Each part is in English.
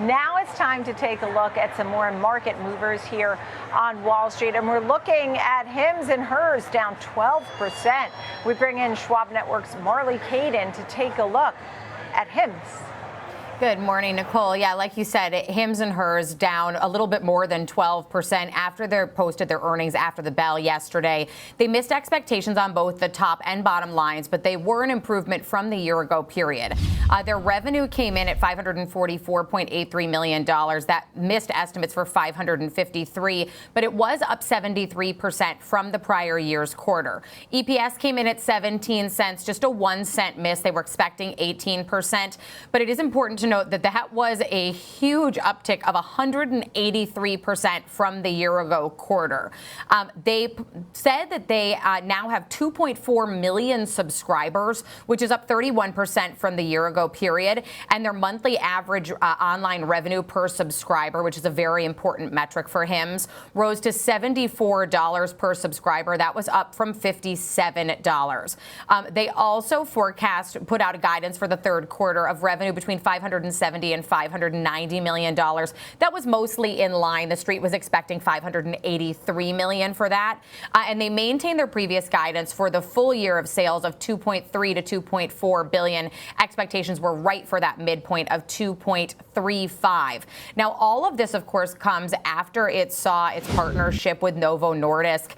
Now it's time to take a look at some more market movers here on Wall Street. And we're looking at HIMS and HERS down 12%. We bring in Schwab Network's Marley Kayden to take a look at HIMS. Good morning, Nicole. Yeah, like you said, HIMS and HERS down a little bit more than 12% after they posted their earnings after the bell yesterday. They missed expectations on both the top and bottom lines, but they were an improvement from the year ago period. Their revenue came in at $544.83 million. That missed estimates for $553, but it was up 73% from the prior year's quarter. EPS came in at 17 cents, just a 1 cent miss. They were expecting 18%, but it is important to note that that was a huge uptick of 183% from the year ago quarter. They said that they now have 2.4 million subscribers, which is up 31% from the year ago period. And their monthly average online revenue per subscriber, which is a very important metric for HIMS, rose to $74 per subscriber. That was up from $57. They also put out a guidance for the third quarter of revenue between $570 and $590 million. That was mostly in line. The street was expecting $583 million for that. And they maintained their previous guidance for the full year of sales of $2.3 to $2.4 billion. Expectations were right for that midpoint of 2.35. Now, all of this, of course, comes after it saw its partnership with Novo Nordisk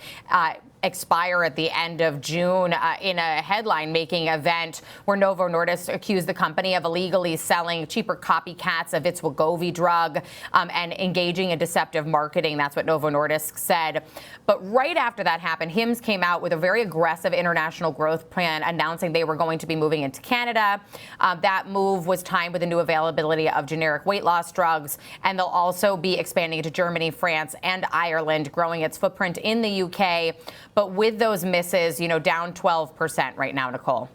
expire at the end of June in a headline-making event where Novo Nordisk accused the company of illegally selling cheaper copycats of its Wegovy drug and engaging in deceptive marketing. That's what Novo Nordisk said. But right after that happened, HIMS came out with a very aggressive international growth plan announcing they were going to be moving into Canada. That move was timed with the new availability of generic weight loss drugs, and they'll also be expanding into Germany, France, and Ireland, growing its footprint in the UK. But with those misses, down 12% right now, Nicole.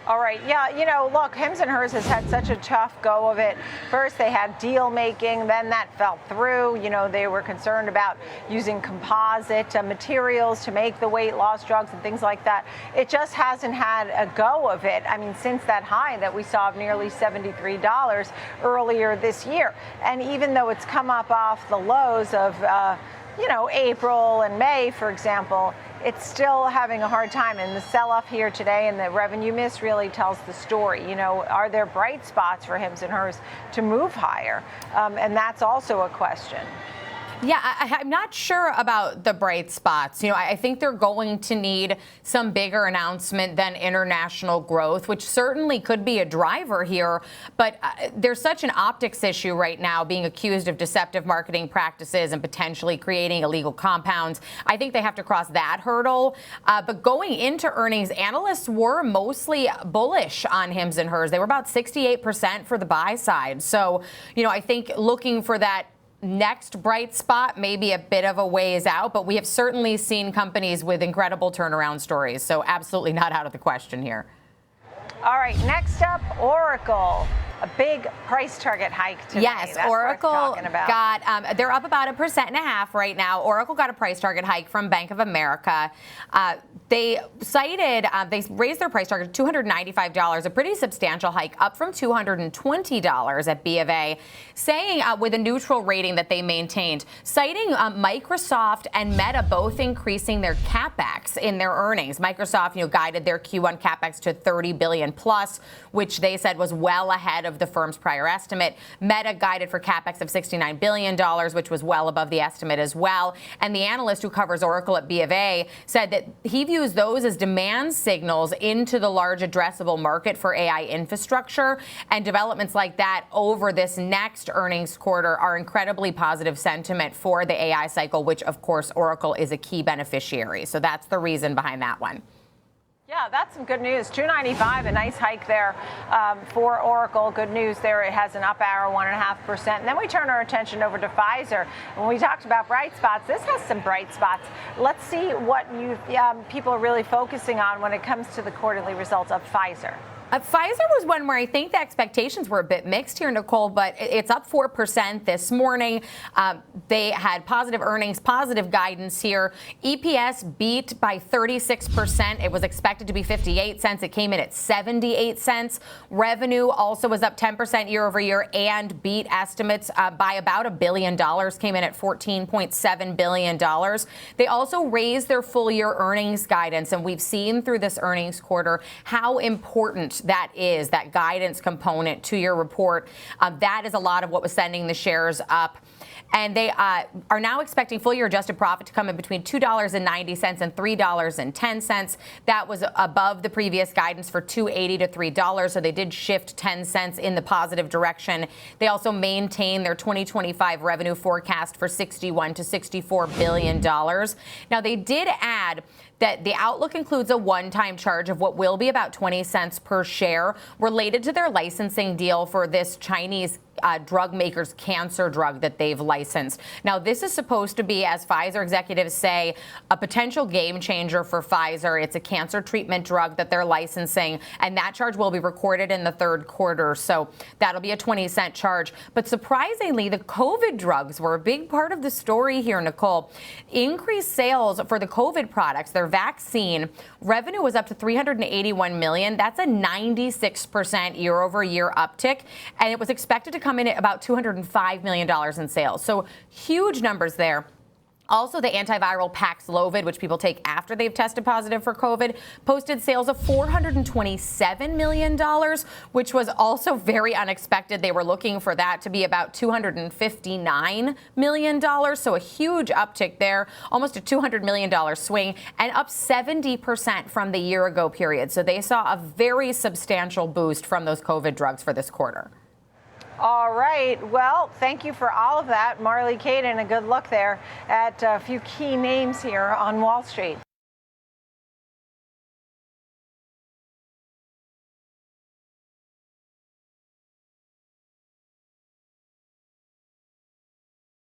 All right. Yeah, look, HIMS and HERS has had such a tough go of it. First, they had deal making, then that fell through. They were concerned about using composite materials to make the weight loss drugs and things like that. It just hasn't had a go of it. I mean, since that high that we saw of nearly $73 earlier this year. And even though it's come up off the lows of April and May, for example, it's still having a hard time. And the sell-off here today and the revenue miss really tells the story. Are there bright spots for HIMS and HERS to move higher? And that's also a question. Yeah, I'm not sure about the bright spots. I think they're going to need some bigger announcement than international growth, which certainly could be a driver here. But there's such an optics issue right now, being accused of deceptive marketing practices and potentially creating illegal compounds. I think they have to cross that hurdle. But going into earnings, analysts were mostly bullish on HIMS and HERS. They were about 68% for the buy side. So, I think looking for that next bright spot may be a bit of a ways out, but we have certainly seen companies with incredible turnaround stories. So absolutely not out of the question here. All right, next up, Oracle. A big price target hike today. Yes, that's Oracle got, they're up about 1.5% right now. Oracle got a price target hike from Bank of America. They raised their price target to $295, a pretty substantial hike, up from $220 at B of A, saying with a neutral rating that they maintained, citing Microsoft and Meta both increasing their CapEx in their earnings. Microsoft, guided their Q1 CapEx to $30 billion plus, which they said was well ahead of the firm's prior estimate. Meta guided for CapEx of $69 billion, which was well above the estimate as well. And the analyst who covers Oracle at B of A said that he views those as demand signals into the large addressable market for AI infrastructure, and developments like that over this next earnings quarter are incredibly positive sentiment for the AI cycle, which of course Oracle is a key beneficiary. So that's the reason behind that one. Yeah, that's some good news. $295, a nice hike there for Oracle. Good news there. It has an up arrow, 1.5%. And then we turn our attention over to Pfizer. When we talked about bright spots, this has some bright spots. Let's see what people are really focusing on when it comes to the quarterly results of Pfizer. Pfizer was one where I think the expectations were a bit mixed here, Nicole, but it's up 4% this morning. They had positive earnings, positive guidance here. EPS beat by 36%. It was expected to be 58 cents. It came in at 78 cents. Revenue also was up 10% year over year and beat estimates by about $1 billion. Came in at $14.7 billion. They also raised their full year earnings guidance, and we've seen through this earnings quarter how important that is, that guidance component to your report. That is a lot of what was sending the shares up. And they are now expecting full year adjusted profit to come in between $2.90 and $3.10. That was above the previous guidance for $2.80 to $3. So they did shift 10 cents in the positive direction. They also maintain their 2025 revenue forecast for $61 to $64 billion. Now, they did add that the outlook includes a one-time charge of what will be about 20 cents per share related to their licensing deal for this Chinese drug maker's cancer drug that they've licensed. Now, this is supposed to be, as Pfizer executives say, a potential game changer for Pfizer. It's a cancer treatment drug that they're licensing, and that charge will be recorded in the third quarter. So that'll be a 20-cent charge. But surprisingly, the COVID drugs were a big part of the story here, Nicole. Increased sales for the COVID products, their vaccine, revenue was up to $381 million. That's a 96% year-over-year uptick, and it was expected to come in at about $205 million in sales. So huge numbers there. Also, the antiviral Paxlovid, which people take after they've tested positive for COVID, posted sales of $427 million, which was also very unexpected. They were looking for that to be about $259 million. So a huge uptick there, almost a $200 million swing, and up 70% from the year ago period. So they saw a very substantial boost from those COVID drugs for this quarter. All right. Well, thank you for all of that, Marley Kayden, and good luck there at a few key names here on Wall Street.